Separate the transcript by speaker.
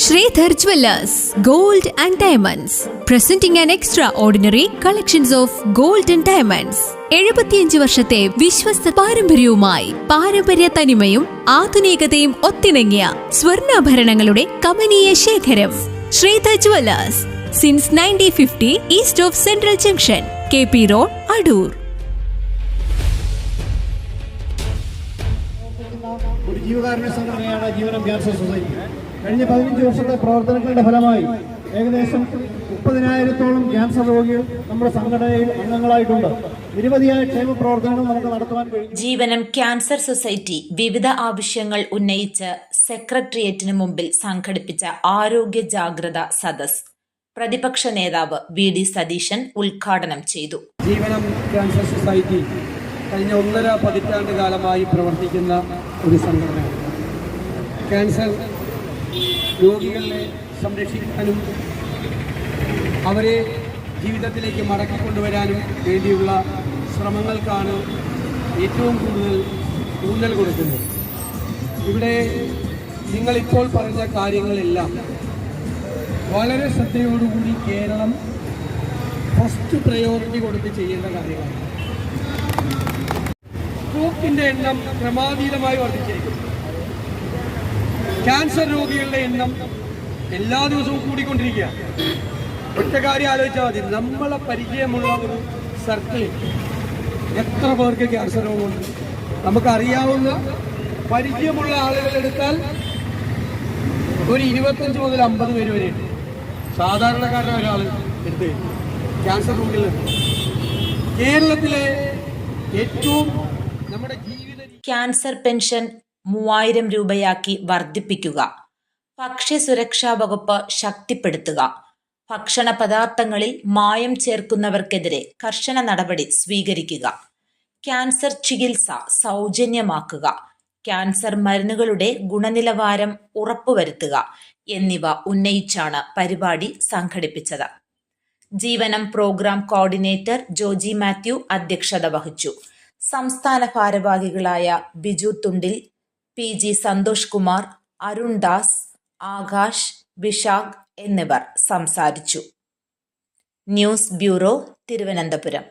Speaker 1: Shreedhar Jewellers, Gold and Diamonds, presenting an extraordinary collections of gold and diamonds. 75 വർഷത്തെ വിശ്വസ്ത പാരമ്പര്യവുമായി പാരമ്പര്യ തനിമയും ആധുനികതയും ഒത്തിണങ്ങിയ സ്വർണ്ണാഭരണങ്ങളുടെ കമനീയ ശേഖരം. Shreedhar Jewellers, since 1950, east of Central Junction, KP Road, Adur.
Speaker 2: ഒരു ജീവകാരുണ്യ സംഘടനയാണ് ജീവനം ക്യാൻസർ സൊസൈറ്റി. കഴിഞ്ഞ 15 വർഷത്തെ പ്രവർത്തനങ്ങളുടെ ഫലമായി ഏകദേശം 30,000-ഓളം ക്യാൻസർ രോഗികൾ നമ്മുടെ സംഘടനയിൽ അംഗങ്ങളായിട്ടുണ്ട്. നിരവധിയായ ക്ഷേമ പ്രവർത്തനങ്ങൾ നമുക്ക് നടത്തുവാൻ കഴിയും.
Speaker 3: ജീവനം ക്യാൻസർ സൊസൈറ്റി വിവിധ ആവശ്യങ്ങൾ ഉന്നയിച്ച് സെക്രട്ടേറിയറ്റിന് മുമ്പിൽ സംഘടിപ്പിച്ച ആരോഗ്യ ജാഗ്രത സദസ് പ്രതിപക്ഷ നേതാവ് VD സതീശൻ ഉദ്ഘാടനം ചെയ്തു.
Speaker 2: ജീവനം ക്യാൻസർ സൊസൈറ്റി കഴിഞ്ഞ 1.5 പതിറ്റാണ്ട് കാലമായി പ്രവർത്തിക്കുന്ന ഒരു സംഘടനയാണ്. ക്യാൻസർ രോഗികളെ സംരക്ഷിക്കാനും അവരെ ജീവിതത്തിലേക്ക് മടക്കിക്കൊണ്ടുവരാനും വേണ്ടിയുള്ള ശ്രമങ്ങൾക്കാണ് ഏറ്റവും കൂടുതൽ ഊന്നൽ കൊടുക്കുന്നത്. ഇവിടെ നിങ്ങളിപ്പോൾ പറഞ്ഞ കാര്യങ്ങളെല്ലാം വളരെ ശ്രദ്ധയോടുകൂടി കേരളം ഫസ്റ്റ് പ്രയോറിറ്റി കൊടുത്ത് ചെയ്യേണ്ട കാര്യങ്ങളാണ്. സ്ട്രോക്കിൻ്റെ എണ്ണം ക്രമാതീതമായി വർദ്ധിച്ചിരിക്കുന്നു. ക്യാൻസർ രോഗികളുടെ എണ്ണം എല്ലാ ദിവസവും കൂടിക്കൊണ്ടിരിക്കുകയാണ്. ഒറ്റ കാര്യം ആലോചിച്ചാൽ മതി, നമ്മളെ പരിചയമുള്ള ഒരു സർക്കിളിൽ എത്ര പേർക്ക് ക്യാൻസർ രോഗമുണ്ട്? നമുക്കറിയാവുന്ന പരിചയമുള്ള ആളുകളെടുത്താൽ ഒരു 25 മുതൽ 50 പേര് വരെ ഉണ്ട്. സാധാരണക്കാരൻ ഒരാൾ എടുത്ത് ക്യാൻസർ രോഗികളുണ്ട്. കേരളത്തിലെ ഏറ്റവും നമ്മുടെ ജീവിത
Speaker 3: ക്യാൻസർ പെൻഷൻ 3000 രൂപയാക്കി വർദ്ധിപ്പിക്കുക, ഭക്ഷ്യസുരക്ഷാ വകുപ്പ് ശക്തിപ്പെടുത്തുക, ഭക്ഷണ പദാർത്ഥങ്ങളിൽ മായം ചേർക്കുന്നവർക്കെതിരെ കർശന നടപടി സ്വീകരിക്കുക, ക്യാൻസർ ചികിത്സ സൗജന്യമാക്കുക, ക്യാൻസർ മരുന്നുകളുടെ ഗുണനിലവാരം ഉറപ്പുവരുത്തുക എന്നിവ ഉന്നയിച്ചാണ് പരിപാടി സംഘടിപ്പിച്ചത്. ജീവനം പ്രോഗ്രാം കോർഡിനേറ്റർ ജോജി മാത്യു അധ്യക്ഷത വഹിച്ചു. സംസ്ഥാന ഭാരവാഹികളായ ബിജു തുണ്ടിൽ, PG സന്തോഷ് കുമാർ, അരുൺ ദാസ്, ആകാശ്, വിശാഖ് എന്നിവർ സംസാരിച്ചു. News bureau, Thiruvananthapuram.